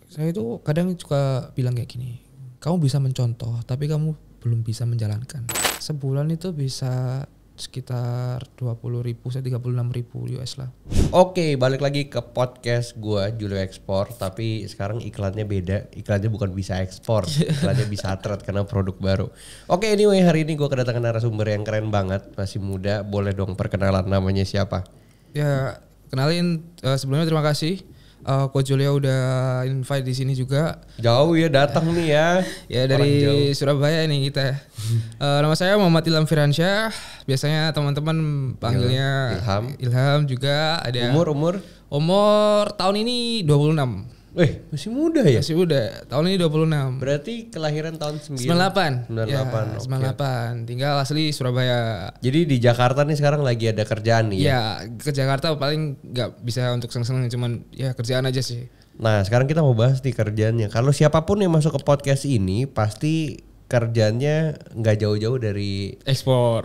Saya itu kadang suka bilang kayak gini, kamu bisa mencontoh tapi kamu belum bisa menjalankan. Sebulan itu bisa sekitar 20.000 sampai 36.000 US lah. Oke, balik lagi ke podcast gua Julio Ekspor, tapi sekarang iklannya beda. Iklannya bukan bisa ekspor, iklannya bisa thread karena produk baru. Oke, anyway, hari ini gua kedatangan narasumber yang keren banget, masih muda. Boleh dong perkenalan namanya siapa? Ya, kenalin sebelumnya terima kasih Coach Julio udah invite di sini juga. Jauh ya datang nih ya. Ya dari Surabaya nih kita. Nama saya Muhammad Ilham Firansyah. Biasanya teman-teman panggilnya Ilham juga. Ada umur tahun ini 26. Masih muda ya? Masih muda. Tahun ini 26. Berarti kelahiran tahun 98. 98. Ya, okay. 98. Tinggal asli Surabaya. Jadi di Jakarta nih sekarang lagi ada kerjaan nih ya? Ya, ke Jakarta paling nggak bisa untuk seneng-seneng, cuman ya kerjaan aja sih. Nah, sekarang kita mau bahas di kerjaannya. Kalau siapapun yang masuk ke podcast ini pasti kerjanya nggak jauh-jauh dari ekspor.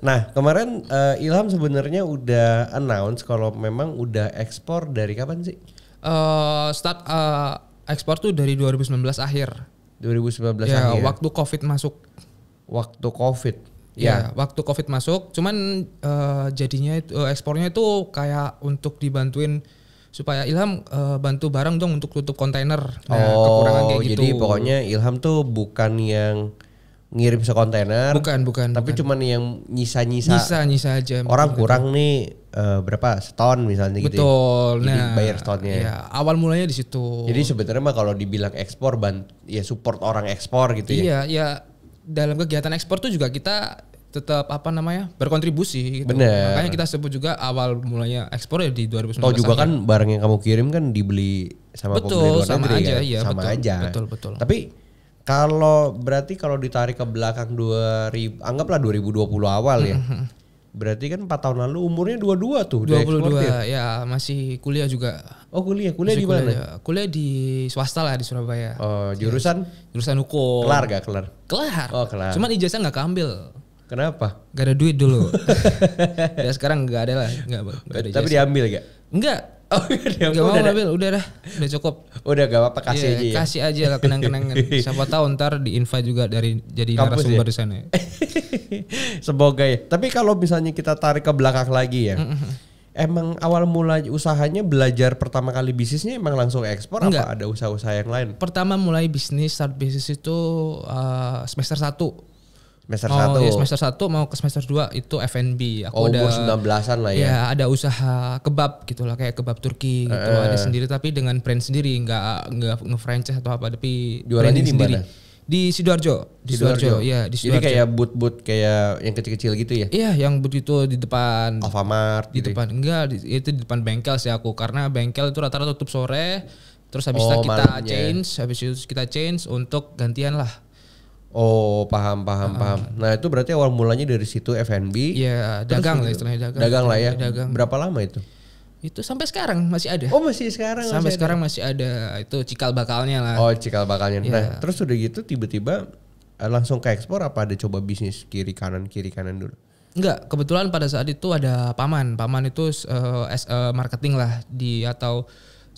Nah, kemarin Ilham sebenarnya udah announce kalau memang udah ekspor dari kapan sih? Ekspor tuh dari 2019 akhir. 2019 ya, akhir. Waktu Covid masuk. Waktu Covid. Ya, waktu Covid masuk. Cuman jadinya ekspornya itu kayak untuk dibantuin supaya Ilham bantu barang dong untuk tutup kontainer. Nah, kekurangan kayak gitu. Jadi pokoknya Ilham tuh bukan yang ngirim sekontainer. Bukan. Tapi cuman yang nyisa-nyisa. Nyisa aja. Orang kurang nih berapa seton misalnya gitu. Betul. Jadi bayar setonnya. Ya, awal mulanya di situ. Jadi sebenarnya mah kalau dibilang ekspor ya support orang ekspor gitu ya. Iya, ya dalam kegiatan ekspor tuh juga kita tetap berkontribusi gitu. Bener. Makanya kita sebut juga awal mulanya ekspor ya di 2019. Toh juga kan barang yang kamu kirim kan dibeli sama pembeli luar negeri aja, kan? Iya, sama betul, aja. Betul. Tapi berarti kalau ditarik ke belakang 2000, anggaplah 2020 awal ya. Berarti kan 4 tahun lalu umurnya 22 tuh. 22 ya, masih kuliah juga. Oh kuliah di mana? Kuliah di swasta lah di Surabaya. Oh jurusan? Jurusan hukum. Kelar gak? Kelar. Oh kelar. Cuman ijazah nggak keambil. Kenapa? Gak ada duit dulu. Ya sekarang nggak ada lah. Nggak ada tapi diambil gak? Enggak. Oh gak mau ambil, udah cukup. Udah gak apa-apa kasih aja ya. Kasih aja lah kenang-kenangan. Siapa tahu ntar di-invite juga jadi narasumber di sana. Semoga ya. Tapi kalau misalnya kita tarik ke belakang lagi ya. Emang awal mula usahanya belajar pertama kali bisnisnya emang langsung ekspor? Enggak. Apa ada usaha-usaha yang lain? Pertama mulai start bisnis itu semester 1. Semester 1. Ya, semester 1 mau ke semester 2 itu F&B. Aku udah 19-an lah ya. Ya, ada usaha kebab gitu lah, kayak kebab Turki gitu. Ada sendiri tapi dengan brand sendiri, enggak nge-franchise atau apa, tapi jualannya di sendiri. Mana? Di Sidoarjo. Di Sidoarjo. Ya, di Sidoarjo. Jadi kayak boot kayak yang kecil-kecil gitu ya? Iya, yang begitu di depan Alfamart di gitu. Depan enggak, itu di depan bengkel sih aku, karena bengkel itu rata-rata tutup sore. Terus habis itu kita change untuk gantian lah. Oh paham. Nah itu berarti awal mulanya dari situ F&B. Iya, dagang lah istilahnya, dagang lah ya. Dagang. Berapa lama itu? Itu sampai sekarang masih ada. Oh masih sekarang? Sampai sekarang masih ada. Itu cikal bakalnya lah. Oh cikal bakalnya. Ya. Nah terus udah gitu tiba-tiba langsung ke ekspor, apa ada coba bisnis kiri kanan dulu? Enggak, kebetulan pada saat itu ada paman itu marketing lah atau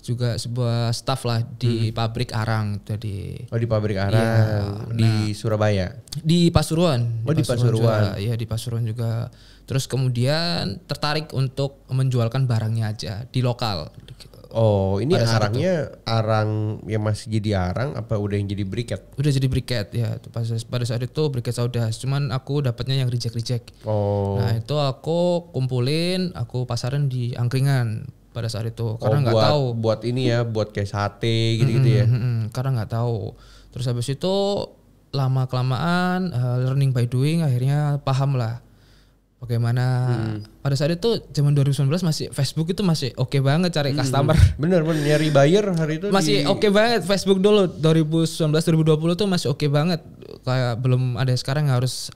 juga sebuah staff lah di pabrik arang. Jadi di pabrik arang di Surabaya. Di Pasuruan. Di Pasuruan. Iya, di Pasuruan juga. Terus kemudian tertarik untuk menjualkan barangnya aja di lokal. Oh, ini arangnya arang yang masih jadi arang apa udah yang jadi briket? Udah jadi briket ya. Pada saat itu briket saudas. Cuman aku dapatnya yang reject. Oh. Nah, itu aku kumpulin, aku pasarin di angkringan pada saat itu, karena nggak tahu buat ini ya, buat kayak sate gitu ya. Karena nggak tahu. Terus habis itu lama kelamaan learning by doing, akhirnya paham lah bagaimana. Pada saat itu zaman 2019 masih Facebook itu masih oke banget cari customer. Bener nyari buyer hari itu masih oke banget Facebook dulu 2019 2020 tuh masih oke banget, kayak belum ada sekarang harus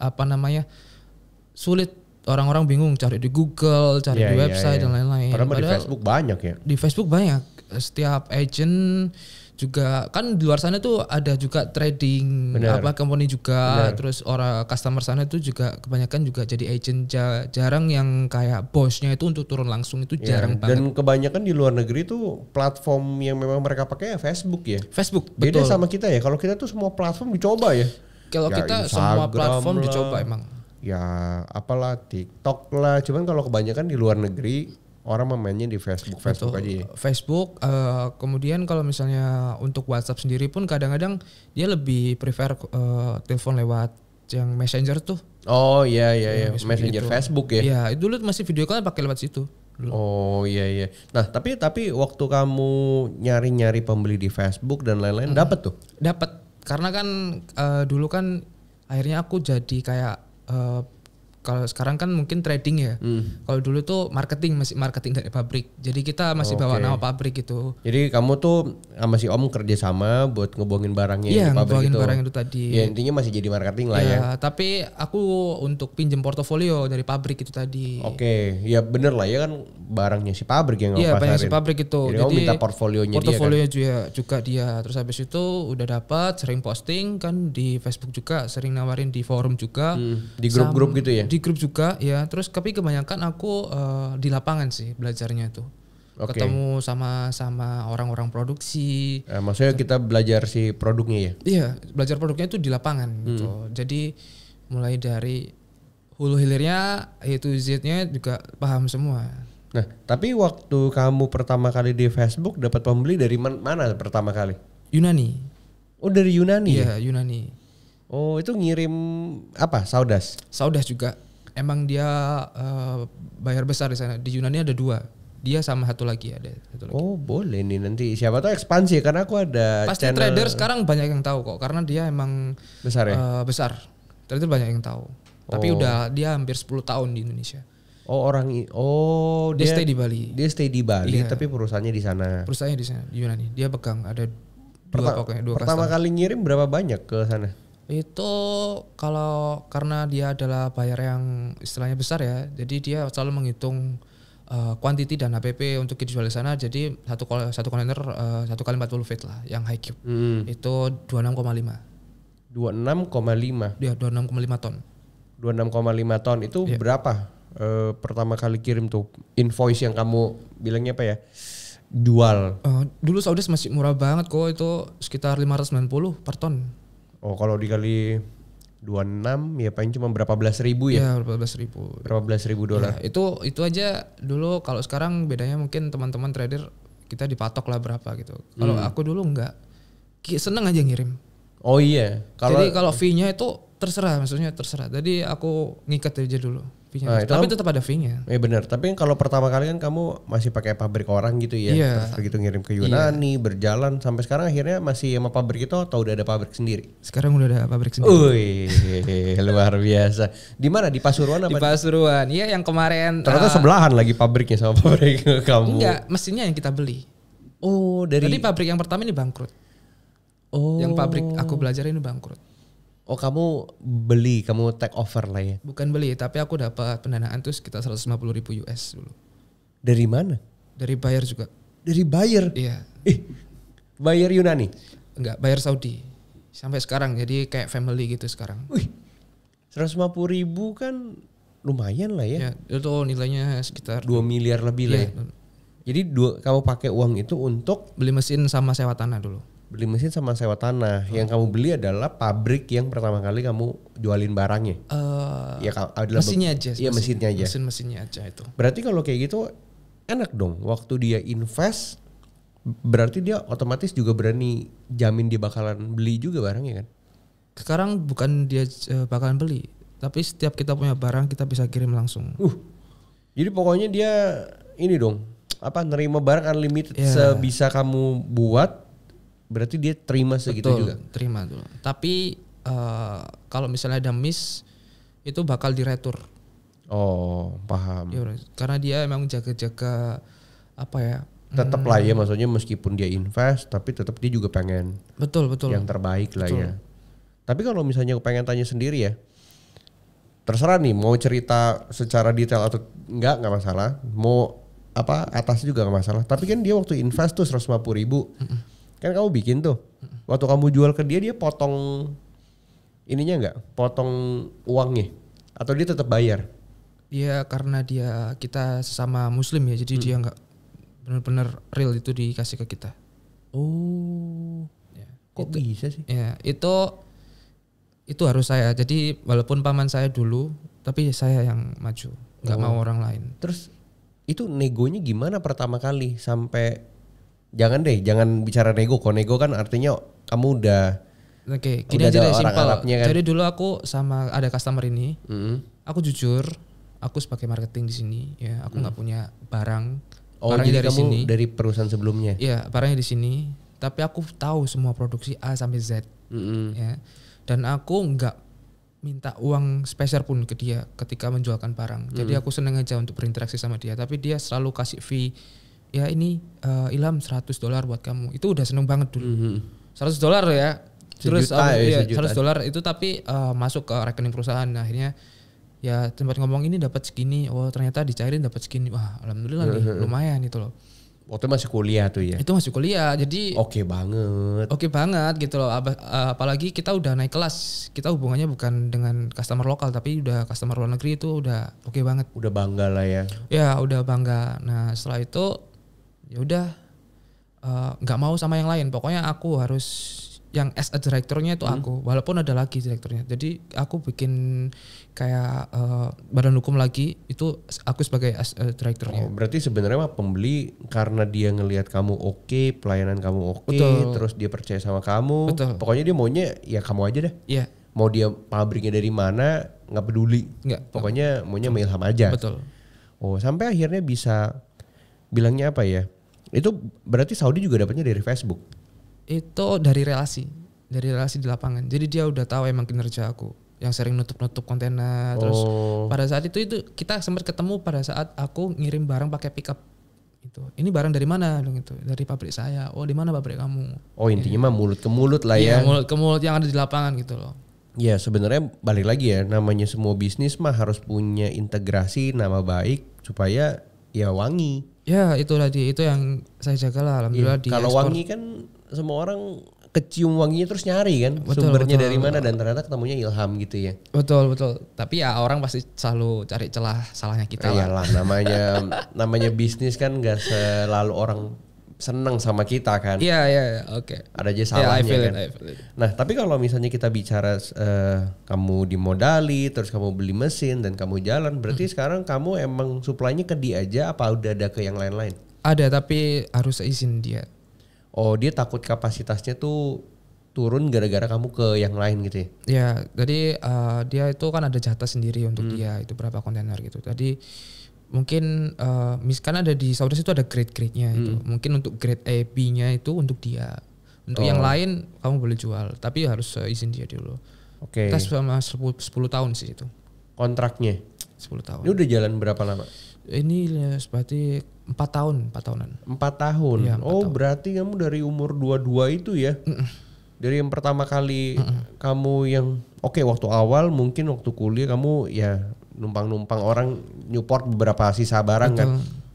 sulit. Orang-orang bingung cari di Google, cari di website dan lain-lain. Padahal di Facebook banyak ya. Di Facebook banyak. Setiap agent, juga kan di luar sana tuh ada juga trading company juga. Terus orang customer sana tuh juga kebanyakan juga jadi agent, jarang yang kayak bosnya itu untuk turun langsung, itu jarang banget. Dan kebanyakan di luar negeri tuh platform yang memang mereka pakai ya Facebook ya. Facebook, beda betul. sama kita ya. Kalau kita tuh semua platform dicoba ya. Kalau kita semua platform dicoba emang. Ya apalah TikTok lah. Cuman kalau kebanyakan di luar negeri orang mainnya di Facebook aja ya. Facebook, kemudian kalau misalnya untuk WhatsApp sendiri pun kadang-kadang dia lebih prefer telepon lewat yang Messenger tuh. Oh iya. Messenger gitu. Facebook ya. Iya, itu dulu masih video call pakai lewat situ. Dulu. Oh iya. Nah tapi waktu kamu nyari pembeli di Facebook dan lain-lain dapat tuh? Dapat, karena kan dulu kan akhirnya aku jadi kayak kalau sekarang kan mungkin trading ya. Kalau dulu tuh masih marketing dari pabrik. Jadi kita masih bawa nama pabrik gitu. Jadi kamu tuh sama si Om kerja sama buat ngebohongin barangnya di pabrik itu. Iya, ngebohongin barang itu tadi. Ya intinya masih jadi marketing lah ya. Tapi aku untuk pinjem portofolio dari pabrik itu tadi. Oke, ya bener lah ya kan barangnya si pabrik yang ngapain. Iya, banyak si pabrik itu. Jadi kamu minta portfolionya dia kan. juga dia. Terus habis itu udah dapat, sering posting kan di Facebook juga, sering nawarin di forum juga. Di grup-grup gitu ya? Di grup juga ya. Terus tapi kebanyakan aku di lapangan sih belajarnya tuh. Ketemu sama orang-orang produksi. Maksudnya kita belajar si produknya ya? Iya, belajar produknya itu di lapangan gitu. Jadi mulai dari hulu hilirnya itu Z-nya juga paham semua. Nah, tapi waktu kamu pertama kali di Facebook dapat pembeli dari mana pertama kali? Yunani. Oh, dari Yunani? Iya, Yunani. Oh, itu ngirim apa? Saudas? Saudas juga. Emang dia bayar besar di sana. Di Yunani ada 2. Dia sama satu lagi. Oh, boleh nih nanti. Siapa tahu ekspansi karena aku ada pasti channel. Trader sekarang banyak yang tahu kok karena dia emang besar ya? Besar. Trader banyak yang tahu. Tapi dia hampir 10 tahun di Indonesia. Oh, dia stay di Bali. Dia stay di Bali tapi perusahaannya di sana. Perusahaannya di sana, di Yunani. Dia pegang ada dua pertama kali ngirim berapa banyak ke sana? Itu karena dia adalah bayar yang istilahnya besar ya. Jadi dia selalu menghitung quantity dan HPP untuk dijual di sana. Jadi satu kontainer 1 kali 40 feet lah yang high cube. Itu 26,5. 26,5. Dia 26,5 ton. 26,5 ton itu berapa? Pertama kali kirim tuh invoice yang kamu bilangnya apa ya? Jual. Dulu Saudas masih murah banget kok, itu sekitar 590 per ton. Oh, kalau dikali 26 ya paling cuma berapa belas ribu ya? Berapa belas ribu. Berapa belas ribu dolar. Ya, itu aja dulu. Kalau sekarang bedanya mungkin teman-teman trader kita dipatok lah berapa gitu. Kalau aku dulu enggak. Seneng aja ngirim. Oh iya. Jadi kalau fee-nya itu terserah, maksudnya terserah. Jadi aku ngikat aja dulu. Tapi tetap ada fee-nya. Iya benar. Tapi kalau pertama kali kan kamu masih pakai pabrik orang gitu ya. Terus begitu ngirim ke Yunani, berjalan sampai sekarang akhirnya masih sama pabrik itu atau udah ada pabrik sendiri? Sekarang udah ada pabrik sendiri. Wih, luar biasa. Di mana? Di Pasuruan apa? Di Pasuruan. Iya, yang kemarin. Ternyata sebelahan lagi pabriknya sama pabrik kamu. Enggak, mesinnya yang kita beli. Oh, Jadi pabrik yang pertama ini bangkrut. Oh. Yang pabrik aku belajar ini bangkrut. Oh, kamu beli, kamu take over lah ya? Bukan beli, tapi aku dapat pendanaan tuh sekitar 150.000 US dulu. Dari mana? Dari buyer juga. Dari buyer? Iya. Buyer Yunani? Enggak, buyer Saudi. Sampai sekarang, jadi kayak family gitu sekarang. Wih, 150.000 kan lumayan lah ya? Ya, itu nilainya sekitar 2 miliar lebih lah ya? Jadi kamu pakai uang itu untuk? Beli mesin sama sewa tanah dulu. Beli mesin sama sewa tanah. Yang kamu beli adalah pabrik yang pertama kali kamu jualin barangnya. Mesinnya aja. Iya, mesinnya aja. Mesinnya aja itu. Berarti kalau kayak gitu enak dong. Waktu dia invest, berarti dia otomatis juga berani jamin dia bakalan beli juga barangnya kan? Sekarang bukan dia bakalan beli, tapi setiap kita punya barang kita bisa kirim langsung. Jadi pokoknya dia ini dong, nerima barang unlimited sebisa kamu buat. Berarti dia terima segitu juga. Terima dulu. Tapi kalau misalnya ada miss itu bakal diretur. Oh, paham. Ya, karena dia emang jaga-jaga apa ya? Tetap lah ya, maksudnya meskipun dia invest, tapi tetap dia juga pengen. Betul. Yang terbaik lah ya. Tapi kalau misalnya aku pengen tanya sendiri ya, terserah nih mau cerita secara detail atau enggak masalah. Mau atas juga enggak masalah. Tapi kan dia waktu invest tuh 150.000. Kan kamu bikin tuh. Waktu kamu jual ke dia potong ininya enggak? Potong uangnya? Atau dia tetap bayar? Dia karena kita sesama muslim ya, jadi dia enggak benar-benar real itu dikasih ke kita. Oh. Ya, kok bisa sih? Ya, itu harus saya. Jadi walaupun paman saya dulu, tapi saya yang maju, nggak mau orang lain. Terus itu negonya gimana pertama kali sampai jangan bicara nego. Kalau nego kan artinya kamu udah Oke, gini aja deh simpel. Kan? Jadi dulu aku sama ada customer ini, aku jujur, aku sebagai marketing di sini, ya aku nggak punya barang. Barangnya dari kamu sini. Dari perusahaan sebelumnya? Iya, barangnya di sini. Tapi aku tahu semua produksi A sampai Z, ya. Dan aku nggak minta uang spesial pun ke dia ketika menjualkan barang. Jadi aku seneng aja untuk berinteraksi sama dia. Tapi dia selalu kasih fee. Ya ini Ilham $100 buat kamu. Itu udah seneng banget dulu. $100 ya. Terus $100 itu tapi masuk ke rekening perusahaan. Nah, akhirnya ya tempat ngomong ini dapat segini. Oh ternyata dicairin dapat segini. Wah alhamdulillah nih lumayan itu loh. Waktu masih kuliah tuh ya? Itu masih kuliah, jadi Oke banget gitu loh. Apalagi kita udah naik kelas, kita hubungannya bukan dengan customer lokal tapi udah customer luar negeri, itu udah oke banget. Udah bangga lah ya? Ya udah bangga. Nah setelah itu ya udah nggak mau sama yang lain. Pokoknya aku harus yang as a direkturnya itu aku, walaupun ada lagi direkturnya. Jadi aku bikin kayak badan hukum lagi, itu aku sebagai as a direkturnya. Oh, berarti sebenarnya mah pembeli karena dia ngelihat kamu oke, pelayanan kamu oke, terus dia percaya sama kamu. Betul. Pokoknya dia maunya ya kamu aja dah. Iya. Mau dia pabriknya dari mana nggak peduli. Pokoknya maunya Ilham aja. Betul. Oh sampai akhirnya bisa bilangnya apa ya? Itu berarti Saudi juga dapatnya dari Facebook. Itu dari relasi di lapangan. Jadi dia udah tahu emang kinerja aku yang sering nutup kontainer. Terus pada saat itu kita sempat ketemu pada saat aku ngirim barang pakai pickup. Itu ini barang dari mana dong? Itu dari pabrik saya. Oh di mana pabrik kamu? Oh intinya mah mulut ke mulut lah ya. Iya, mulut ke mulut yang ada di lapangan gitu loh. Ya sebenarnya balik lagi ya, namanya semua bisnis mah harus punya integrasi nama baik supaya ya wangi. Ya itu tadi, itu yang saya jaga lah alhamdulillah. Di kalau wangi kan semua orang kecium wanginya terus nyari kan, sumbernya dari mana, dan ternyata ketemunya Ilham gitu ya. Betul. Tapi ya orang pasti selalu cari celah salahnya kita lah. Iyalah namanya bisnis kan nggak selalu orang seneng sama kita kan. Iya, oke. Ada aja salahnya kan. I feel it. Nah tapi kalau misalnya kita bicara kamu dimodali, terus kamu beli mesin dan kamu jalan, berarti sekarang kamu emang supply-nya ke dia aja apa udah ada ke yang lain-lain? Ada tapi harus izin dia. Oh dia takut kapasitasnya tuh turun gara-gara kamu ke yang lain gitu ya? Ya jadi dia itu kan ada jatah sendiri untuk dia itu berapa kontainer gitu. Jadi mungkin misalkan ada di Saudi itu ada grade-grade-nya itu. Mungkin untuk grade A, B-nya itu untuk dia. Untuk yang lain kamu boleh jual, tapi harus izin dia dulu. Oke. Kita selama 10 tahun sih itu. Kontraknya? 10 tahun. Ini udah jalan berapa lama? Ini berarti 4 tahunan. 4 tahun? Ya, 4 tahun. Berarti kamu dari umur 22 itu ya? Dari yang pertama kali kamu yang waktu awal mungkin waktu kuliah kamu ya numpang-numpang orang Newport beberapa sisa barang. Betul. Kan.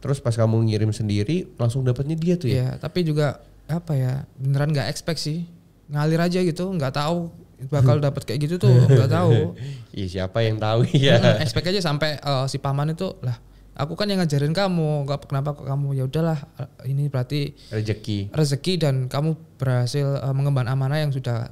Terus pas kamu ngirim sendiri langsung dapatnya dia tuh ya? Iya, tapi juga apa ya, beneran gak expect sih. Ngalir aja gitu, gak tahu bakal dapat kayak gitu tuh, gak tahu. Iya siapa yang tahu ya. Expect aja sampai si paman itu lah. Aku kan yang ngajarin kamu, kenapa kok kamu, ya udahlah ini berarti rezeki dan kamu berhasil mengemban amanah yang sudah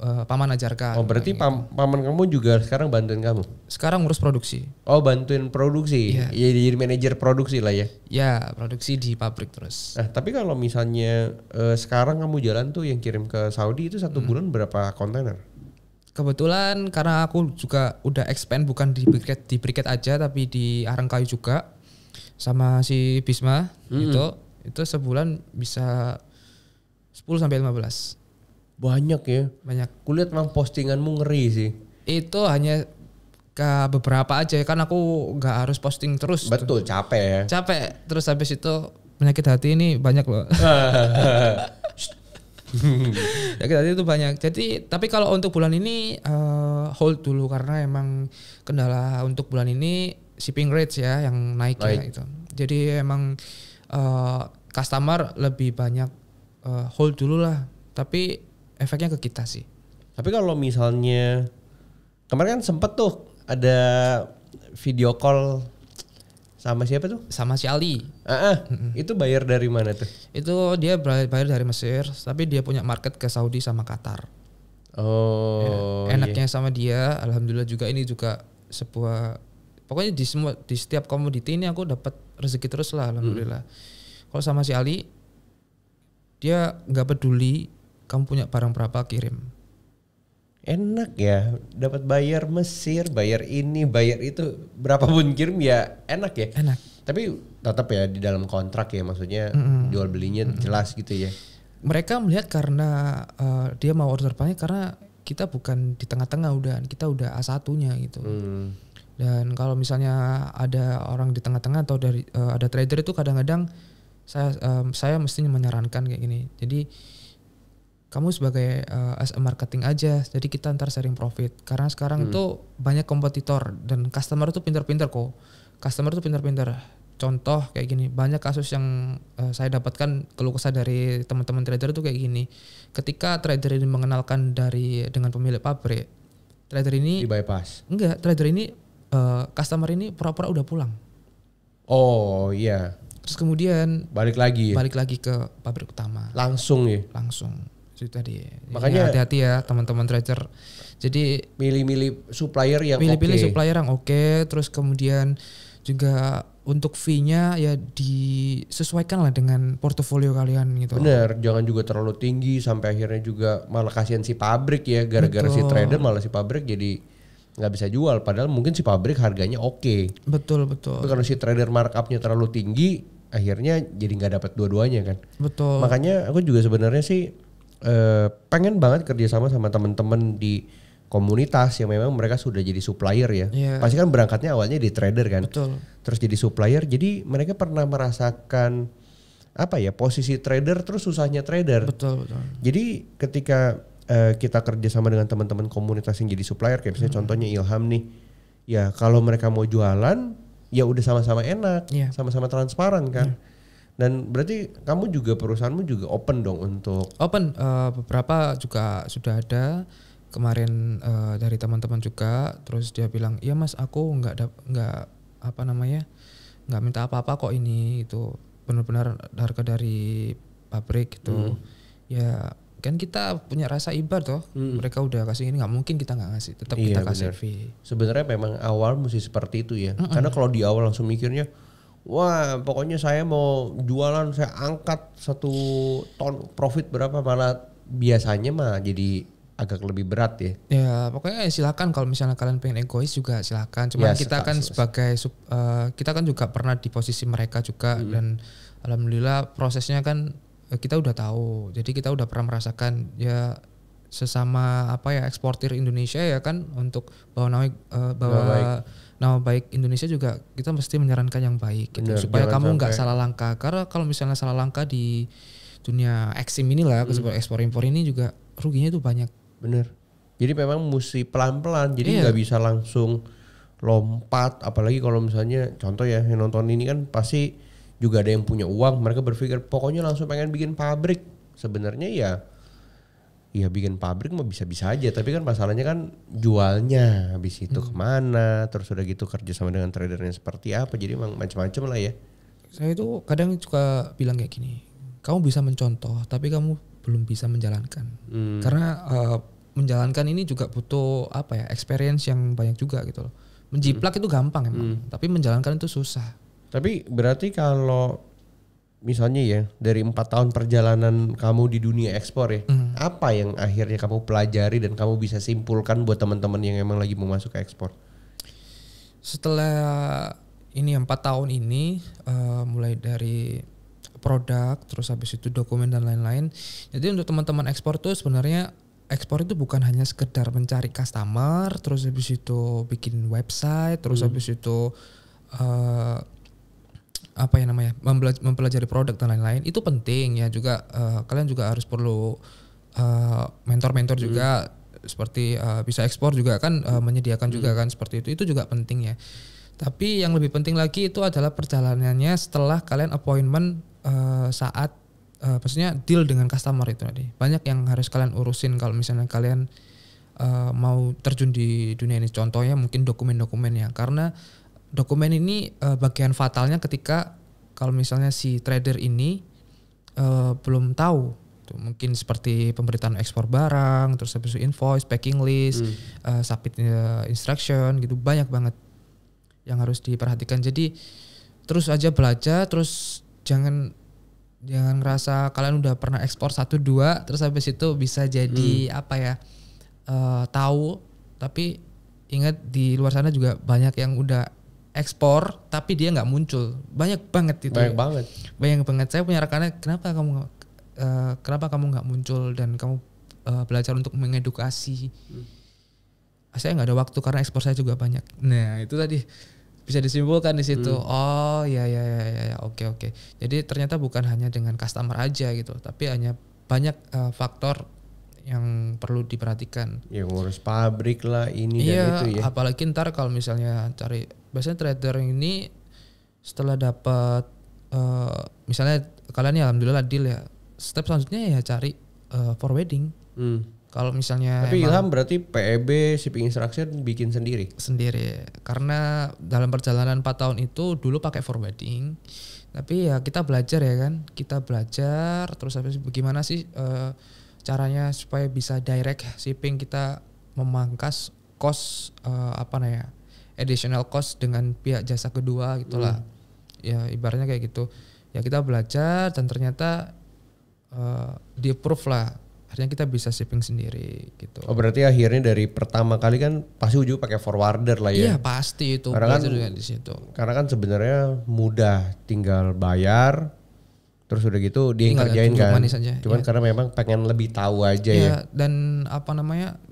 paman ajarkan. Oh berarti gitu. Paman kamu juga sekarang bantuin kamu? Sekarang ngurus produksi. Oh bantuin produksi? Iya. Ya, jadi manajer produksi lah ya? Ya produksi di pabrik terus. Nah tapi kalau misalnya sekarang kamu jalan tuh yang kirim ke Saudi itu satu bulan berapa kontainer? Kebetulan karena aku juga udah expand bukan di briket aja tapi di Arangkayu juga sama si Bisma itu sebulan bisa 10 sampai 15. Banyak ya? Banyak. Kulihat memang postinganmu ngeri sih. Itu hanya ke beberapa aja kan aku nggak harus posting terus. Betul, capek ya. Capek. Terus habis itu penyakit hati ini banyak loh. Ya kita itu banyak. Jadi tapi kalau untuk bulan ini hold dulu karena emang kendala untuk bulan ini shipping rates ya yang naik ya itu. Jadi emang customer lebih banyak hold dulu lah. Tapi efeknya ke kita sih. Tapi kalau misalnya kemarin kan sempet tuh ada video call sama siapa tuh? Sama si Ali. Itu bayar dari mana tuh? Itu dia bayar dari Mesir, tapi dia punya market ke Saudi sama Qatar. Oh. Ya, enaknya sama dia, alhamdulillah juga ini juga sebuah, pokoknya di setiap komoditi ini aku dapat rezeki terus lah, alhamdulillah. Kalau sama si Ali, dia nggak peduli kamu punya barang berapa, kirim. Enak ya, dapat bayar Mesir, bayar ini, bayar itu, berapapun kirim ya enak ya. Enak. Tapi tetap ya di dalam kontrak ya, maksudnya jual belinya jelas gitu ya. Mereka melihat karena dia mau order banyak karena kita bukan di tengah-tengah, kita udah A1-nya gitu. Dan kalau misalnya ada orang di tengah-tengah atau dari ada trader itu kadang-kadang saya mestinya menyarankan kayak gini. Jadi kamu sebagai as a marketing aja, jadi kita ntar sharing profit. Karena sekarang itu banyak kompetitor dan customer itu pintar-pintar kok. Customer itu pintar-pintar. Contoh kayak gini, banyak kasus yang saya dapatkan keluh kesah dari teman-teman trader itu kayak gini. Ketika trader ini mengenalkan dengan pemilik pabrik, trader ini di bypass. Enggak, trader ini customer ini pura-pura udah pulang. Oh iya. Terus kemudian balik lagi ke pabrik utama. Langsung ya. Langsung. Itu tadi. Makanya hati-hati ya teman-teman trader. Jadi pilih-pilih supplier yang pilih-pilih supplier yang oke. Terus kemudian juga untuk fee-nya ya disesuaikan lah dengan portofolio kalian gitu. Bener, jangan juga terlalu tinggi sampai akhirnya juga malah kasihan si pabrik ya, gara-gara si trader malah si pabrik jadi nggak bisa jual. Padahal mungkin si pabrik harganya oke. Betul. Tapi kalau si trader markupnya terlalu tinggi, akhirnya jadi nggak dapat dua-duanya kan. Betul. Makanya aku juga sebenarnya sih pengen banget kerjasama sama teman-teman di komunitas yang memang mereka sudah jadi supplier ya. Yeah. Pasti kan berangkatnya awalnya di trader kan. Betul. Terus jadi supplier, jadi mereka pernah merasakan apa ya, posisi trader terus susahnya trader. Betul. Jadi ketika kita kerjasama dengan teman-teman komunitas yang jadi supplier, kayak misalnya contohnya Ilham nih, ya kalau mereka mau jualan ya udah sama-sama enak, sama-sama transparan kan. Dan berarti kamu juga, perusahaanmu juga open dong untuk beberapa juga sudah ada kemarin dari teman-teman juga. Terus dia bilang, iya mas, aku nggak minta apa-apa kok, ini itu benar-benar harga dari pabrik gitu. Ya kan kita punya rasa ibar toh. Mereka udah kasih ini, nggak mungkin kita nggak ngasih, tetap kita kasih fee. Sebenarnya memang awal mesti seperti itu ya. Karena kalau di awal langsung mikirnya, wah pokoknya saya mau jualan, saya angkat 1 ton profit berapa, malah biasanya mah jadi agak lebih berat ya. Ya pokoknya silakan, kalau misalnya kalian pengen egois juga silakan. Cuma kita kan sebagai kita kan juga pernah di posisi mereka juga, dan alhamdulillah prosesnya kan kita udah tahu. Jadi kita udah pernah merasakan ya, sesama eksportir Indonesia ya kan, untuk bawa nama baik Indonesia juga kita mesti menyarankan yang baik gitu. Bener, supaya kamu nggak salah langkah. Karena kalau misalnya salah langkah di dunia eksim inilah, ekspor impor ini juga ruginya itu banyak. Bener. Jadi memang mesti pelan-pelan. Jadi nggak bisa langsung lompat. Apalagi kalau misalnya contoh ya, yang nonton ini kan pasti juga ada yang punya uang. Mereka berpikir pokoknya langsung pengen bikin pabrik. Sebenarnya ya bikin pabrik mah bisa-bisa aja. Tapi kan masalahnya kan jualnya habis itu kemana. Terus udah gitu kerja sama dengan tradernya seperti apa. Jadi emang macam-macam lah ya. Saya itu kadang juga bilang kayak gini, kamu bisa mencontoh tapi kamu belum bisa menjalankan. Karena menjalankan ini juga butuh experience yang banyak juga gitu loh. Menjiplak itu gampang emang, tapi menjalankan itu susah. Tapi berarti kalau misalnya ya dari 4 tahun perjalanan kamu di dunia ekspor ya, apa yang akhirnya kamu pelajari dan kamu bisa simpulkan buat teman-teman yang emang lagi mau masuk ke ekspor? Setelah ini 4 tahun ini, mulai dari produk, terus habis itu dokumen dan lain-lain. Jadi untuk teman-teman ekspor tuh sebenarnya ekspor itu bukan hanya sekedar mencari customer, terus habis itu bikin website, terus habis itu mempelajari produk dan lain-lain. Itu penting ya juga. Kalian juga harus perlu mentor-mentor juga, seperti bisa ekspor juga kan, menyediakan juga kan seperti itu. Itu juga penting ya. Tapi yang lebih penting lagi itu adalah perjalanannya setelah kalian appointment saat maksudnya deal dengan customer itu tadi. Banyak yang harus kalian urusin kalau misalnya kalian mau terjun di dunia ini. Contohnya mungkin dokumen-dokumennya, karena dokumen ini bagian fatalnya ketika kalau misalnya si trader ini belum tahu. Tuh, mungkin seperti pemberitaan ekspor barang, terus habis itu invoice, packing list, submit instruction gitu, banyak banget yang harus diperhatikan. Jadi terus aja belajar, terus jangan ngerasa kalian udah pernah ekspor 1-2 terus habis itu bisa jadi tahu, tapi ingat di luar sana juga banyak yang udah ekspor tapi dia nggak muncul, banyak banget itu. Banyak banget. Saya punya rekannya, kenapa kamu nggak muncul dan kamu belajar untuk mengedukasi. Saya nggak ada waktu karena ekspor saya juga banyak. Nah itu tadi bisa disimpulkan di situ. Oh ya, oke. Jadi ternyata bukan hanya dengan customer aja gitu, tapi hanya banyak faktor yang perlu diperhatikan. Ya ngurus pabrik lah ini dan itu ya. Apalagi ntar kalau misalnya biasanya trader ini setelah dapat misalnya kalian ya alhamdulillah deal ya, step selanjutnya ya cari forwarding. Kalau misalnya tapi Ilham berarti PEB shipping instruction bikin sendiri, karena dalam perjalanan 4 tahun itu dulu pakai forwarding, tapi ya kita belajar terus habis bagaimana sih caranya supaya bisa direct shipping, kita memangkas cost additional cost dengan pihak jasa kedua gitulah. Ya ibaratnya kayak gitu. Ya kita belajar dan ternyata di approve lah. Akhirnya kita bisa shipping sendiri gitu. Oh berarti akhirnya dari pertama kali kan pasti ujung pakai forwarder lah ya. Iya pasti itu. Karena kan di situ. Karena kan sebenarnya mudah, tinggal bayar. Terus udah gitu dia yang kerjain kan. Cuman karena memang pengen lebih tahu aja ya. Dan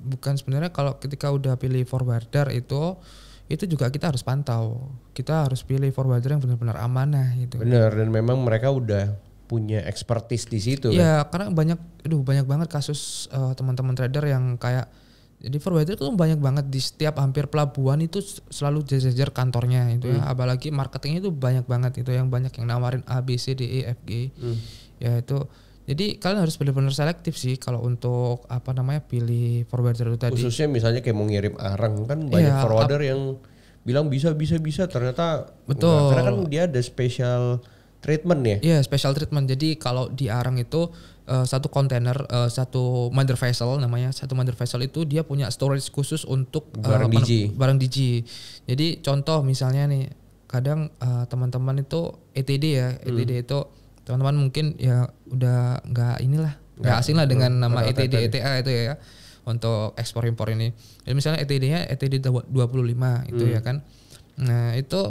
bukan sebenarnya kalau ketika udah pilih forwarder itu juga kita harus pantau. Kita harus pilih forwarder yang benar-benar amanah gitu. Benar, dan memang mereka udah punya expertise di situ kan. Karena banyak banget kasus teman-teman trader yang kayak, jadi forwarder itu banyak banget di setiap hampir pelabuhan itu selalu jajar kantornya itu ya. Apalagi marketingnya itu banyak banget itu, yang banyak yang nawarin A, B, C, D, E, F, G. Ya itu. Jadi kalian harus benar-benar selektif sih kalau untuk pilih forwarder itu tadi. Khususnya misalnya kayak mau ngirim arang kan banyak forwarder yang bilang bisa ternyata betul. Karena kan dia ada special treatment ya. Iya, special treatment. Jadi kalau di arang itu satu kontainer, satu mother vessel namanya, satu mother vessel itu dia punya storage khusus untuk barang DG. Jadi contoh misalnya nih, kadang teman-teman itu ETD ya, ETD itu teman-teman mungkin ya udah nggak asing lah dengan nama ETD, ETA itu ya untuk ekspor impor ini. Jadi misalnya ETD-nya ETD 25 itu ya kan. Nah itu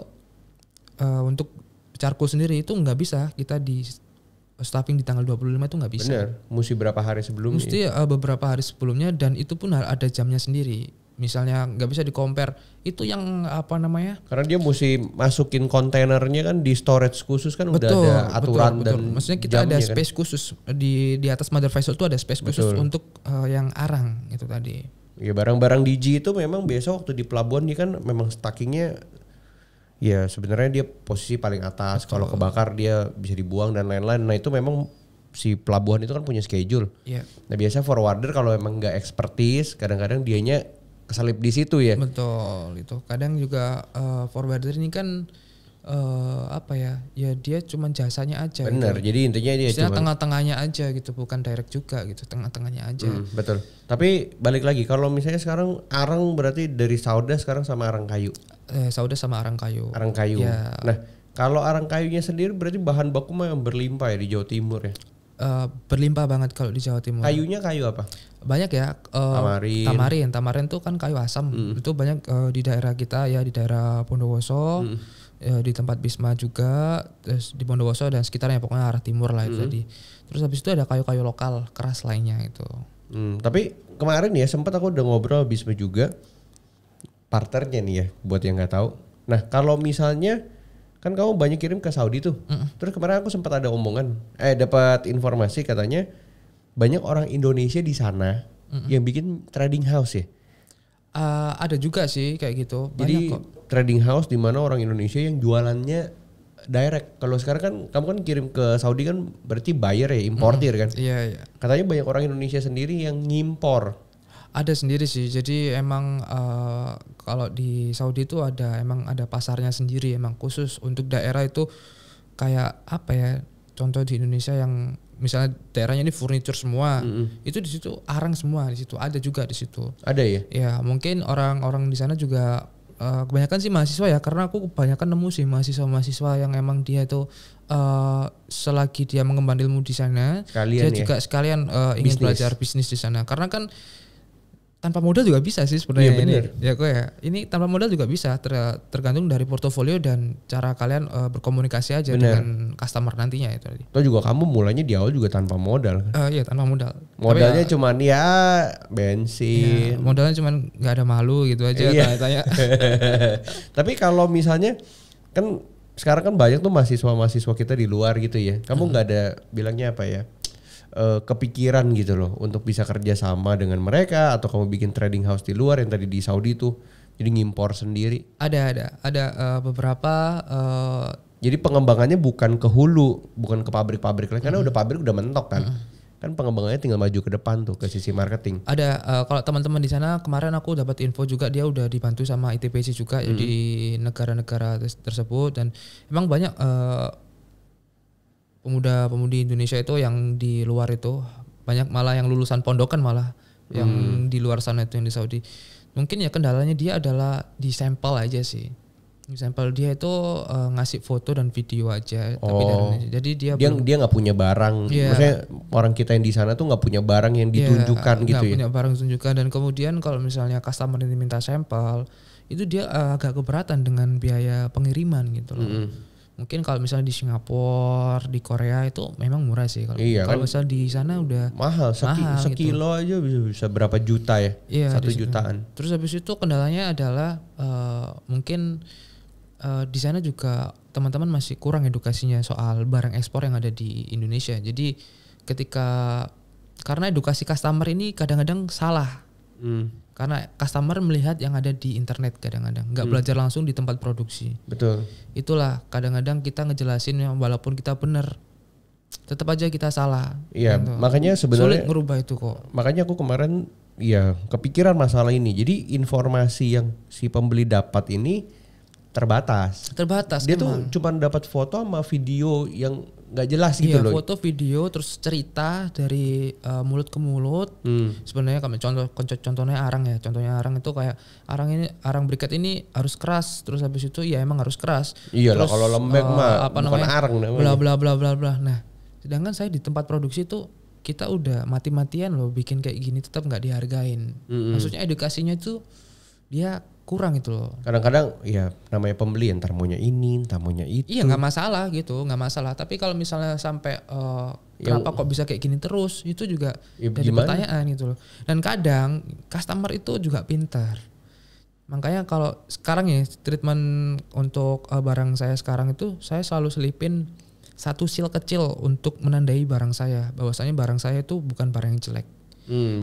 untuk charcoal sendiri itu nggak bisa kita di stuffing di tanggal 25 itu nggak bisa. Bener, mesti berapa hari sebelumnya? Mesti beberapa hari sebelumnya, dan itu pun ada jamnya sendiri. Misalnya nggak bisa di-compare itu yang karena dia mesti masukin kontainernya kan di storage khusus kan. Udah ada aturan betul. Dan maksudnya kita ada space khusus di atas mother vessel itu ada space khusus untuk yang arang itu tadi. Ya barang-barang DG itu memang biasa waktu di pelabuhan dia kan memang stackingnya ya sebenarnya dia posisi paling atas. Kalau kebakar dia bisa dibuang dan lain-lain. Nah itu memang si pelabuhan itu kan punya schedule. Nah biasa forwarder kalau memang nggak expertise, kadang-kadang dianya kesalip di situ ya. Betul itu. Kadang juga forwarder ini kan ya dia cuma jasanya aja. Bener. Gitu. Jadi intinya dia cuma tengah-tengahnya aja gitu, bukan direct juga gitu, tengah-tengahnya aja. Betul. Tapi balik lagi kalau misalnya sekarang arang berarti dari sauda sekarang sama arang kayu. Sauda sama arang kayu. Arang kayu. Ya. Nah kalau arang kayunya sendiri berarti bahan baku mah yang berlimpah ya di Jawa Timur ya. Berlimpah banget kalau di Jawa Timur. Kayunya kayu apa? Banyak ya. Tamarin tuh kan kayu asam. Itu banyak di daerah kita ya, di daerah Bondowoso, di tempat Bisma juga, terus di Bondowoso dan sekitarnya, pokoknya arah timur lah itu tadi. Terus habis itu ada kayu-kayu lokal keras lainnya itu. Tapi kemarin ya sempat aku udah ngobrol Bisma juga, partnernya nih ya buat yang nggak tahu. Nah kalau misalnya kan kamu banyak kirim ke Saudi tuh. Terus kemarin aku sempat ada omongan, dapat informasi katanya banyak orang Indonesia di sana yang bikin trading house ya. Ada juga sih kayak gitu. Jadi trading house di mana orang Indonesia yang jualannya direct. Kalau sekarang kan kamu kan kirim ke Saudi kan berarti buyer ya, importir kan. Iya. Katanya banyak orang Indonesia sendiri yang ngimpor. Ada sendiri sih. Jadi emang kalau di Saudi itu emang ada pasarnya sendiri, emang khusus untuk daerah itu. Kayak apa ya? Contoh di Indonesia yang misalnya daerahnya ini furniture semua, itu di situ arang semua di situ, ada juga di situ. Ada ya? Ya mungkin orang-orang di sana juga kebanyakan sih mahasiswa ya, karena aku kebanyakan nemu sih mahasiswa yang emang dia itu selagi dia mengemban ilmu di sana, dia juga sekalian ingin belajar bisnis di sana. Karena kan tanpa modal juga bisa sih sebenarnya ini tanpa modal juga bisa, tergantung dari portofolio dan cara kalian berkomunikasi aja dengan customer nantinya itu tadi. Toh juga kamu mulainya di awal juga tanpa modal. Iya tanpa modal. Modalnya cuman ya bensin. Ya, modalnya cuman nggak ada malu gitu aja tanya-tanya. Tapi kalau misalnya kan sekarang kan banyak tuh mahasiswa kita di luar gitu ya. Kamu nggak ada bilangnya apa ya? Kepikiran gitu loh untuk bisa kerja sama dengan mereka, atau kamu bikin trading house di luar yang tadi di Saudi tuh jadi ngimpor sendiri? Ada beberapa. Jadi pengembangannya bukan ke hulu, bukan ke pabrik-pabrik lain, karena udah pabrik udah mentok kan. Kan pengembangannya tinggal maju ke depan tuh ke sisi marketing. Ada kalau teman-teman di sana kemarin aku dapat info juga, dia udah dibantu sama ITPC juga di negara-negara tersebut, dan emang banyak pemuda-pemudi Indonesia itu yang di luar itu banyak malah yang lulusan pondokan malah yang di luar sana itu yang di Saudi. Mungkin ya kendalanya dia adalah di sampel aja sih. Di sampel dia itu ngasih foto dan video aja. Tapi jadi dia nggak punya barang. Maksudnya orang kita yang di sana tuh nggak punya barang yang ditunjukkan gitu ya. Nggak punya barang ditunjukkan, dan kemudian kalau misalnya customer ini minta sampel itu dia agak keberatan dengan biaya pengiriman gitu loh. Mungkin kalau misalnya di Singapura, di Korea itu memang murah sih. Kalau misalnya di sana udah mahal sekilo gitu. Aja bisa berapa juta ya? 1 jutaan. Terus habis itu kendalanya adalah mungkin di sana juga teman-teman masih kurang edukasinya soal barang ekspor yang ada di Indonesia. Jadi karena edukasi customer ini kadang-kadang salah. Karena customer melihat yang ada di internet kadang-kadang, nggak belajar langsung di tempat produksi. Betul. Itulah kadang-kadang kita ngejelasin walaupun kita benar, tetap aja kita salah. Iya, gitu. Makanya sebenarnya sulit ngerubah itu kok. Makanya aku kemarin kepikiran masalah ini. Jadi informasi yang si pembeli dapat ini terbatas. Dia tuh cuma dapat foto sama video yang nggak jelas gitu loh. Foto, video, terus cerita dari mulut ke mulut. Sebenarnya kalau contohnya arang ya. Contohnya arang itu kayak arang briket ini harus keras. Terus habis itu ya emang harus keras. Iya lah, kalau lembek mah bukan arang namanya. Bla bla bla bla. Nah, sedangkan saya di tempat produksi tuh kita udah mati-matian loh bikin kayak gini, tetap nggak dihargain. Maksudnya edukasinya tuh dia kurang itu loh. Kadang-kadang ya namanya pembeli ntar maunya ini, ntar maunya itu. Iya nggak masalah gitu, nggak masalah. Tapi kalau misalnya sampai kenapa kok bisa kayak gini terus, itu juga jadi pertanyaan gitu loh. Dan kadang customer itu juga pintar. Makanya kalau sekarang ya treatment untuk barang saya sekarang itu saya selalu selipin satu seal kecil untuk menandai barang saya, bahwasanya barang saya itu bukan barang yang jelek.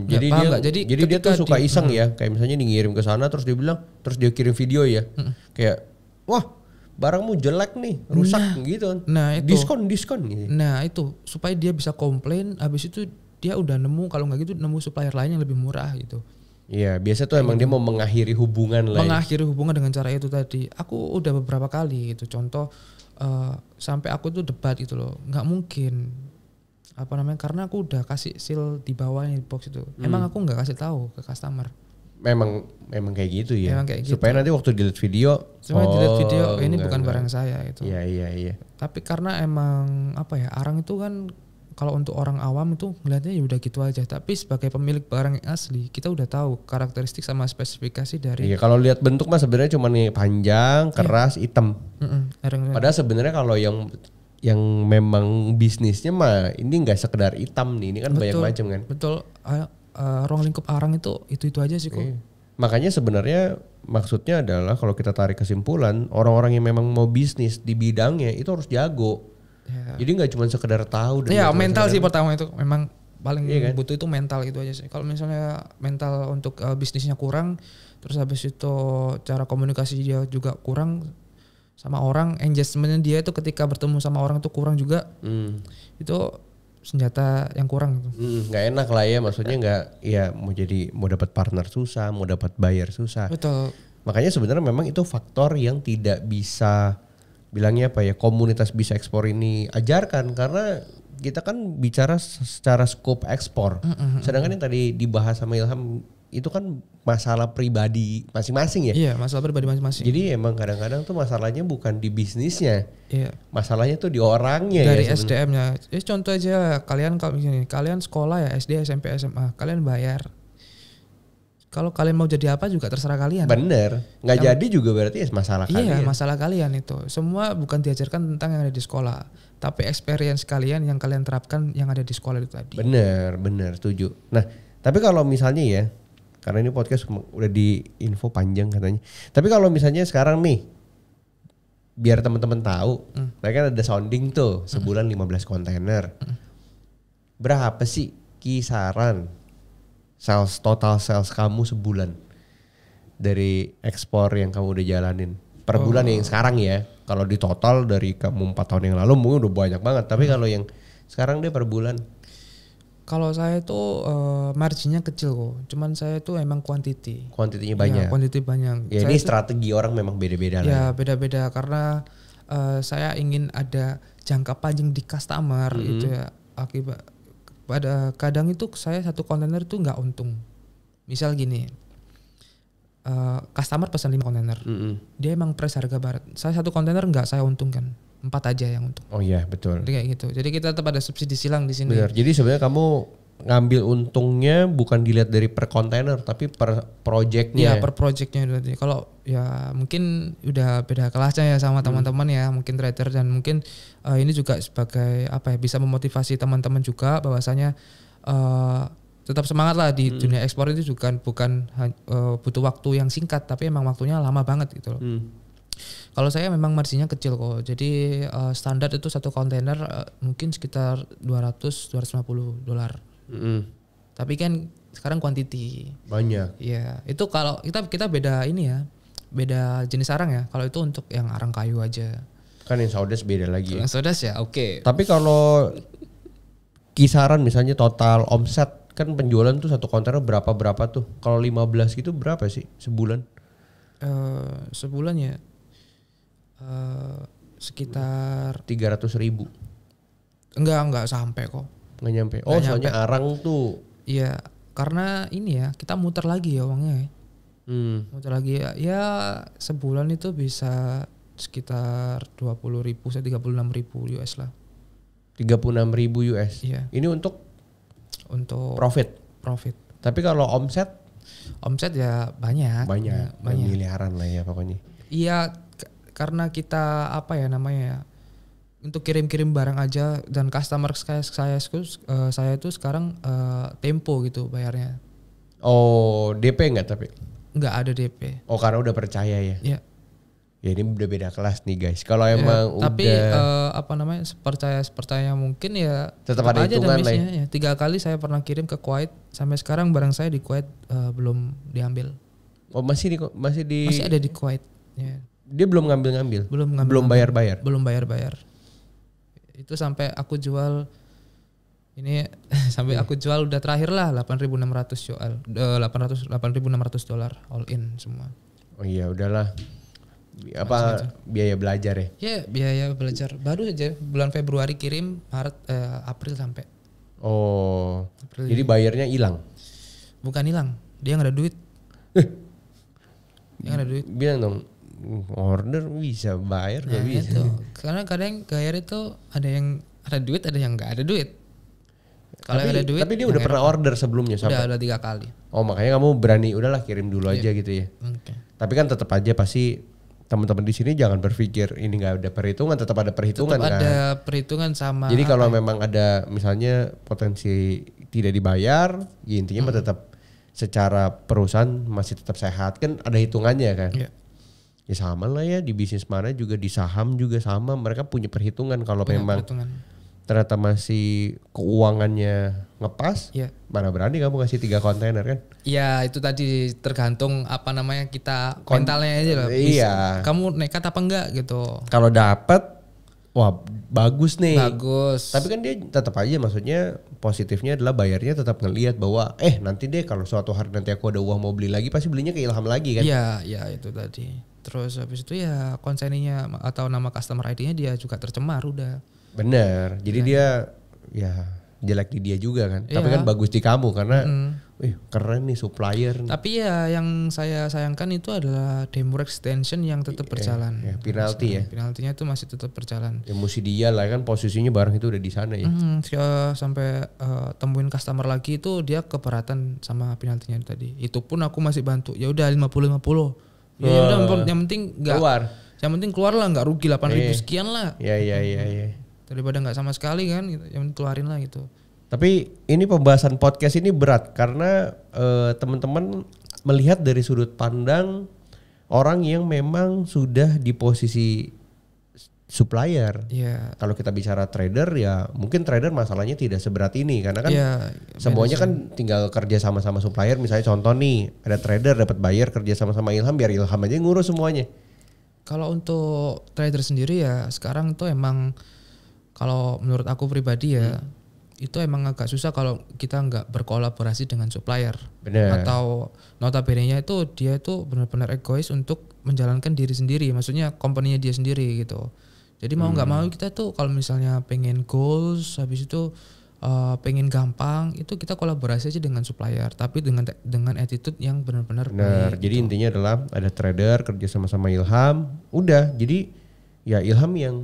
Jadi dia tuh suka iseng ya, kayak misalnya ngirim ke sana terus dia kirim video ya, kayak wah barangmu jelek nih, rusak gitu. Nah itu diskon gitu. Nah itu supaya dia bisa komplain, habis itu dia udah nemu, kalau nggak gitu nemu supplier lain yang lebih murah gitu. Iya biasa tuh emang dia mau mengakhiri hubungan lah. Mengakhiri hubungan dengan cara itu tadi. Aku udah beberapa kali gitu, contoh sampai aku tuh debat gitu loh, nggak mungkin. Karena aku udah kasih seal di bawahnya box itu. Emang aku nggak kasih tahu ke customer. Memang kayak gitu ya. Kayak gitu. Supaya nanti waktu delete video, ini bukan barang saya itu. Iya. Tapi karena emang arang itu kan kalau untuk orang awam itu ngeliatnya ya udah gitu aja. Tapi sebagai pemilik barang yang asli, kita udah tahu karakteristik sama spesifikasi dari. Iya, kalau lihat bentuk mah sebenarnya cuma nih panjang, keras, hitam. Padahal sebenarnya kalau yang memang bisnisnya mah ini nggak sekedar hitam nih, ini kan banyak macam kan. Betul. Ruang lingkup arang itu aja sih kok. Makanya sebenarnya maksudnya adalah kalau kita tarik kesimpulan, orang-orang yang memang mau bisnis di bidangnya itu harus jago. Ya. Jadi nggak cuma sekedar tahu. Ya mental sih pertama itu memang paling butuh itu mental itu aja sih. Kalau misalnya mental untuk bisnisnya kurang, terus habis itu cara komunikasi dia juga kurang, sama orang, engagementnya dia itu ketika bertemu sama orang itu kurang juga. Itu senjata yang kurang gitu. Nggak enak lah ya, maksudnya nggak, ya mau dapat partner susah, mau dapat buyer susah. Betul. Makanya sebenarnya memang itu faktor yang tidak bisa bilangnya apa ya, komunitas Bisa Ekspor ini ajarkan, karena kita kan bicara secara scope ekspor. Sedangkan yang tadi dibahas sama Ilham itu kan masalah pribadi masing-masing ya. Iya, masalah pribadi masing-masing. Jadi emang kadang-kadang tuh masalahnya bukan di bisnisnya. Iya. Masalahnya tuh di orangnya dari ya. Dari SDM-nya. Contoh aja kalian kalau misalnya kalian sekolah ya SD, SMP, SMA, kalian bayar. Kalau kalian mau jadi apa juga terserah kalian. Bener. Nggak jadi juga berarti masalah kalian. Iya, masalah kalian itu. Semua bukan diajarkan tentang yang ada di sekolah, tapi experience kalian yang kalian terapkan yang ada di sekolah itu tadi. Bener, setuju. Nah, tapi kalau misalnya ya, karena ini podcast udah di info panjang katanya. Tapi kalau misalnya sekarang nih, biar teman-teman tahu, mereka ada sounding tuh sebulan 15 kontainer. Berapa sih kisaran total sales kamu sebulan dari ekspor yang kamu udah jalanin per bulan yang sekarang ya? Kalau di total dari kamu 4 tahun yang lalu mungkin udah banyak banget. Tapi kalau yang sekarang deh per bulan? Kalau saya itu marginnya kecil kok. Cuman saya itu emang quantity. Kuantitinya banyak. Ya, quantity banyak. Ya, saya ini strategi orang memang beda-beda lah. Ya beda-beda karena saya ingin ada jangka panjang di customer itu ya. Akibat pada kadang itu saya satu kontainer itu nggak untung. Misal gini, customer pesan 5 kontainer, dia emang price harga barat. Saya satu kontainer nggak saya untungkan, 4 aja yang untung. Oh iya betul. Jadi kayak gitu. Jadi kita tetap ada subsidi silang di sini. Benar. Jadi sebenarnya kamu ngambil untungnya bukan dilihat dari per kontainer tapi per projectnya. Iya per projectnya. Kalau ya mungkin udah beda kelasnya ya sama teman-teman ya, mungkin trader dan mungkin ini juga sebagai apa ya, bisa memotivasi teman-teman juga bahwasanya tetap semangat lah di dunia ekspor itu juga bukan butuh waktu yang singkat tapi emang waktunya lama banget gitu loh. Kalau saya memang marginnya kecil kok. Jadi standar itu satu kontainer mungkin sekitar $200-250. Tapi kan sekarang quantity. Banyak. Iya, itu kalau kita beda ini ya. Beda jenis arang ya. Kalau itu untuk yang arang kayu aja. Kan yang saudas beda lagi. Yang saudas ya, oke. Tapi kalau kisaran misalnya total omset, kan penjualan tuh satu kontainer berapa tuh? Kalau 15 gitu berapa sih sebulan? Sebulan ya sekitar 300.000. Enggak sampai kok. Nggak nyampe. Oh, soalnya arang tuh. Iya, karena ini ya kita muter lagi ya uangnya. Muter lagi ya sebulan itu bisa sekitar 20.000 sampai 36.000 US lah. 36.000 US. Iya. Ini untuk profit. Tapi kalau omset ya banyak. Miliaran lah ya pokoknya. Iya, karena kita apa ya namanya ya, untuk kirim-kirim barang aja dan customer saya itu sekarang tempo gitu bayarnya. Oh, DP enggak tapi? Enggak ada DP. Oh, karena udah percaya ya? Iya. Ya ini udah beda kelas nih guys. Kalau emang tapi, udah apa namanya, sepercaya mungkin ya tetap ada hitungan lah ya. 3 kali saya pernah kirim ke Kuwait, sampai sekarang barang saya di Kuwait belum diambil. Oh masih ada di Kuwait. Ya. Dia belum ngambil. Belum bayar. Belum bayar. Itu sampai aku jual ini sampai aku jual udah terakhir lah $8.600 all in semua. Oh iya udahlah. Apa biaya belajar ya? Ya biaya belajar. Baru saja bulan Februari kirim, Maret April sampai. Oh. April jadi bayarnya hilang? Bukan hilang, dia nggak ada duit. Dia nggak ada duit. Bilang dong, order bisa bayar nggak bisa. Itu. Karena kadang bayar itu ada yang ada duit, ada yang nggak ada duit. Kalau ada duit. Tapi dia udah pernah order sebelumnya sampai. Udah 3 kali. Oh makanya kamu berani udahlah kirim dulu aja gitu ya. Okay. Tapi kan tetap aja pasti teman-teman di sini jangan berpikir ini nggak ada perhitungan, tetap ada perhitungan tetap kan. Ada perhitungan sama. Jadi kalau memang ada misalnya potensi tidak dibayar, ya intinya tetap secara perusahaan masih tetap sehat kan, ada hitungannya kan. Yeah. Ya sama lah ya di bisnis mana juga, di saham juga sama, mereka punya perhitungan kalau memang ternyata masih keuangannya ngepas, mana berani kamu ngasih 3 kontainer kan? Iya, itu tadi tergantung apa namanya kita mentalnya aja lah. Iya. Kamu nekat apa enggak gitu. Kalau dapat, wah bagus nih. Bagus. Tapi kan dia tetap aja, maksudnya positifnya adalah bayarnya tetap ngelihat bahwa nanti deh kalau suatu hari nanti aku ada uang mau beli lagi pasti belinya ke Ilham lagi kan? Iya itu tadi. Terus habis itu ya konseninya atau nama customer ID-nya dia juga tercemar udah. Bener. Jadi dia ya jelek di dia juga kan. Tapi kan bagus di kamu karena keren nih supplier. Tapi ya yang saya sayangkan itu adalah demo extension yang tetap berjalan. Penalti ya. Penaltinya itu masih tetap berjalan. Ya mesti dia lah kan posisinya barang itu udah di sana ya. Sampai temuin customer lagi itu dia keberatan sama penaltinya tadi. Itu pun aku masih bantu. Ya udah 50-50. Ya udah yang penting enggak keluar. Yang penting keluar lah, enggak rugi 8.000 sekian lah. Iya. Daripada nggak sama sekali kan gitu. Yang keluarin lah gitu. Tapi ini pembahasan podcast ini berat karena teman-teman melihat dari sudut pandang orang yang memang sudah di posisi supplier. Kalau kita bicara trader ya mungkin trader masalahnya tidak seberat ini karena kan semuanya kan tinggal kerja sama-sama supplier. Misalnya contoh nih ada trader dapat bayar kerja sama-sama Ilham, biar Ilham aja ngurus semuanya. Kalau untuk trader sendiri ya sekarang tuh emang kalau menurut aku pribadi ya itu emang agak susah kalau kita nggak berkolaborasi dengan supplier. Bener. Atau notabene-nya itu dia itu benar-benar egois untuk menjalankan diri sendiri, maksudnya company-nya dia sendiri gitu. Jadi mau nggak mau kita tuh kalau misalnya pengen goals, habis itu pengen gampang, itu kita kolaborasi aja dengan supplier, tapi dengan attitude yang benar-benar baik. Jadi intinya adalah ada trader kerja sama-sama Ilham, udah jadi ya Ilham yang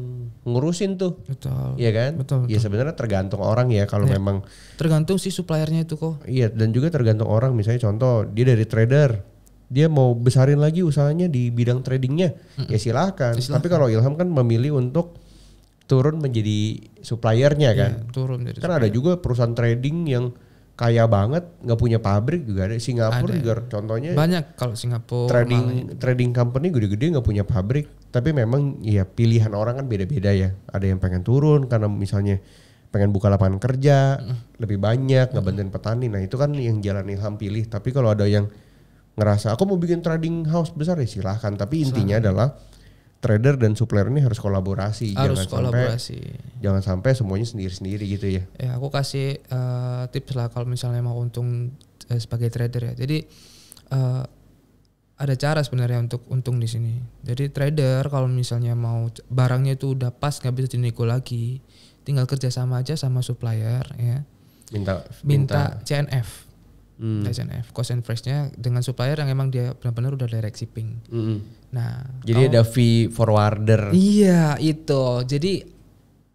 ngurusin tuh. Betul. Iya kan? Betul. Ya sebenarnya tergantung orang ya kalau memang. Tergantung si suppliernya itu kok. Iya, dan juga tergantung orang. Misalnya contoh dia dari trader, dia mau besarin lagi usahanya di bidang tradingnya, ya silahkan. Tapi kalau Ilham kan memilih untuk turun menjadi suppliernya kan. Turun jadi kan supplier. Ada juga perusahaan trading yang kaya banget, nggak punya pabrik juga ada. Singapura juga contohnya banyak. Kalau Singapura trading company gede-gede nggak punya pabrik, tapi memang ya pilihan orang kan beda-beda ya. Ada yang pengen turun karena misalnya pengen buka lapangan kerja lebih banyak, nggak bantuin petani. Nah itu kan yang jalan Ilham pilih. Tapi kalau ada yang ngerasa aku mau bikin trading house besar ya silahkan. Tapi intinya adalah trader dan supplier ini harus kolaborasi. Jangan sampai semuanya sendiri-sendiri gitu ya. Ya aku kasih tips lah kalau misalnya mau untung sebagai trader ya. Jadi ada cara sebenarnya untuk untung di sini. Jadi trader kalau misalnya mau barangnya itu udah pas nggak bisa dinego lagi, tinggal kerjasama aja sama supplier ya. Minta CNF. CNF, cost and price-nya dengan supplier yang emang dia benar-benar udah direct shipping. Nah, jadi ada fee forwarder. Iya itu. Jadi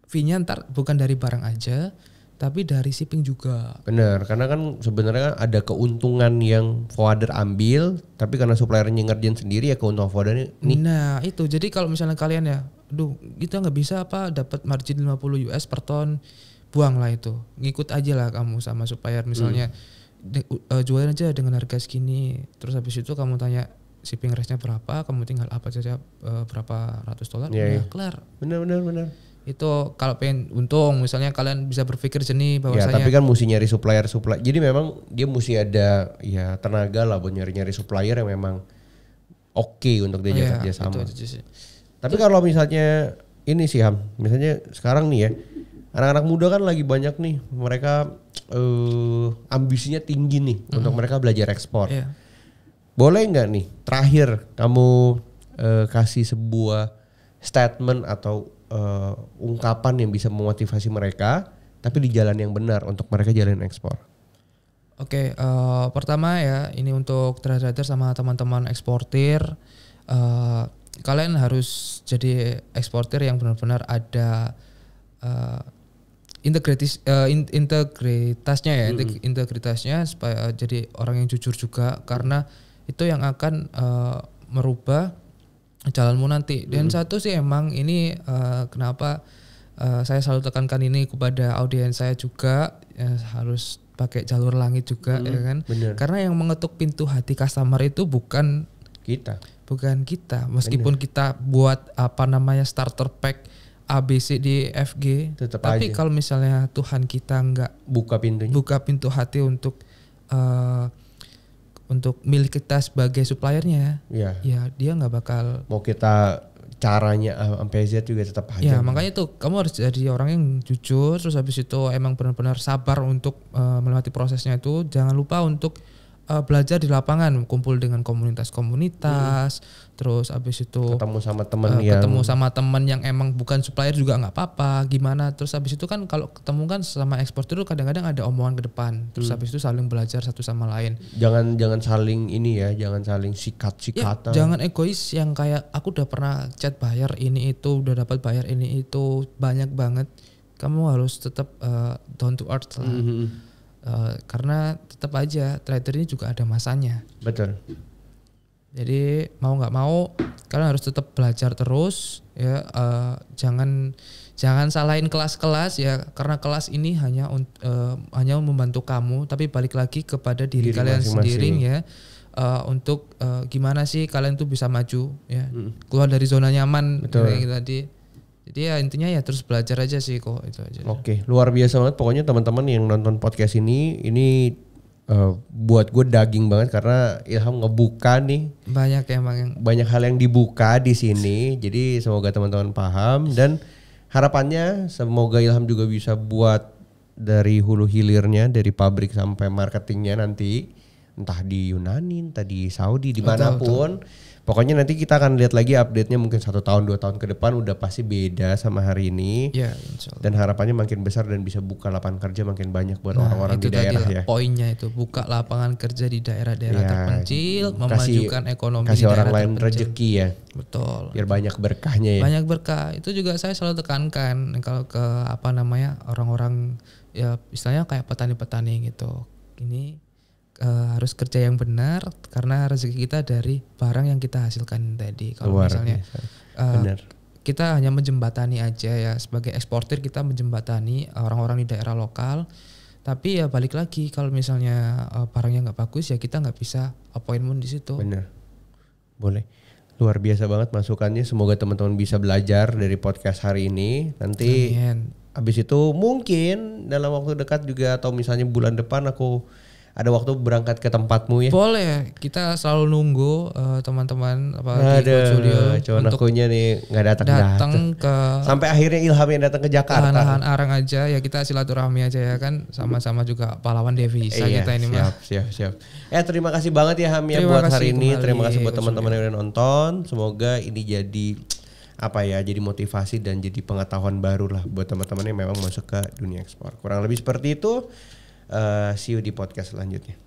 fee-nya ntar bukan dari barang aja, tapi dari shipping juga. Bener, karena kan sebenarnya ada keuntungan yang forwarder ambil, tapi karena suppliernya ngerjain sendiri ya keuntungan forwarder ini. Nah itu, jadi kalau misalnya kalian ya, kita nggak bisa dapat margin 50 US per ton, buang lah itu. Ngikut aja lah kamu sama supplier misalnya. Jualin aja dengan harga segini, terus habis itu kamu tanya shipping rate-nya berapa, kamu tinggal apa saja berapa ratus dolar, ya kelar. Benar. Itu kalau pengen untung, misalnya kalian bisa berpikir jernih bahwasanya. Ya tapi kan mesti nyari supplier. Jadi memang dia mesti ada ya tenaga lah buat nyari supplier yang memang oke untuk dia kerja sama. Tapi kalau misalnya ini sih Ham, misalnya sekarang nih ya, anak-anak muda kan lagi banyak nih, mereka ambisinya tinggi nih untuk mereka belajar ekspor. Boleh nggak nih terakhir kamu kasih sebuah statement atau ungkapan yang bisa memotivasi mereka, tapi di jalan yang benar untuk mereka jalan ekspor? Oke, pertama ya ini untuk trader sama teman-teman eksportir, kalian harus jadi eksportir yang benar-benar ada integritasnya supaya jadi orang yang jujur juga, karena itu yang akan merubah jalanmu nanti. Dan satu sih emang ini kenapa saya selalu tekankan ini kepada audiens saya juga, harus pakai jalur langit juga ya kan. Bener. Karena yang mengetuk pintu hati customer itu bukan kita meskipun kita buat starter pack A B C D F G. Tapi kalau misalnya Tuhan kita nggak buka pintu hati untuk milik kita sebagai suppliernya, ya dia nggak bakal mau kita caranya sampai Z juga tetap aja. Ya makanya tuh kamu harus jadi orang yang jujur, terus habis itu emang benar-benar sabar untuk melewati prosesnya itu. Jangan lupa untuk belajar di lapangan, kumpul dengan komunitas-komunitas, terus habis itu ketemu sama teman yang emang bukan supplier juga nggak apa-apa, gimana. Terus habis itu kan kalau ketemu kan sama eksportir itu kadang-kadang ada omongan ke depan, terus habis itu saling belajar satu sama lain. Jangan saling ini ya, jangan saling sikat-sikatan. Jangan egois yang kayak aku udah pernah chat bayar ini itu, udah dapat bayar ini itu banyak banget. Kamu harus tetap down to earth lah. Karena tetap aja trader ini juga ada masanya. Betul. Jadi mau nggak mau kalian harus tetap belajar terus ya. Jangan salahin kelas-kelas ya, karena kelas ini hanya membantu kamu, tapi balik lagi kepada diri kalian sendiri ya. Untuk gimana sih kalian tuh bisa maju ya, keluar dari zona nyaman. Betul. Kayak gitu tadi. Jadi ya intinya ya terus belajar aja sih kok, itu aja. Oke, luar biasa banget pokoknya teman-teman yang nonton podcast ini buat gue daging banget karena Ilham ngebuka nih banyak hal yang dibuka di sini. Jadi semoga teman-teman paham dan harapannya semoga Ilham juga bisa buat dari hulu hilirnya, dari pabrik sampai marketingnya nanti entah di Yunani, entah di Saudi, dimanapun. Pokoknya nanti kita akan lihat lagi update-nya mungkin 1 tahun 2 tahun ke depan udah pasti beda sama hari ini. Ya, insyaallah. Dan harapannya makin besar dan bisa buka lapangan kerja makin banyak buat orang-orang di daerah ya. Poinnya itu buka lapangan kerja di daerah-daerah terpencil, memajukan ekonomi kasih di daerah orang lain terpencil. rezeki ya. Betul. Biar banyak berkahnya ya. Banyak berkah. Itu juga saya selalu tekankan kalau ke orang-orang ya istilahnya kayak petani-petani gitu. Ini harus kerja yang benar karena rezeki kita dari barang yang kita hasilkan tadi. Kalau misalnya kita hanya menjembatani aja ya, sebagai eksportir kita menjembatani orang-orang di daerah lokal, tapi ya balik lagi kalau misalnya barangnya nggak bagus ya kita nggak bisa appointment di situ. Benar, boleh. Luar biasa banget masukannya. Semoga teman-teman bisa belajar dari podcast hari ini. Nanti abis itu mungkin dalam waktu dekat juga atau misalnya bulan depan aku ada waktu berangkat ke tempatmu ya. Boleh, kita selalu nunggu teman-teman apalagi Julio untuk akunya nih nggak datang ke sampai akhirnya Ilham yang datang ke Jakarta. Lahan Arang aja ya, kita silaturahmi aja ya kan, sama-sama juga pahlawan devisa kita ini mah. Siap. Terima kasih banget ya Ham ya buat hari ini. Terima kasih buat teman-teman yang udah nonton. Semoga ini jadi jadi motivasi dan jadi pengetahuan baru lah buat teman-teman yang memang masuk ke dunia ekspor. Kurang lebih seperti itu. See you di podcast selanjutnya.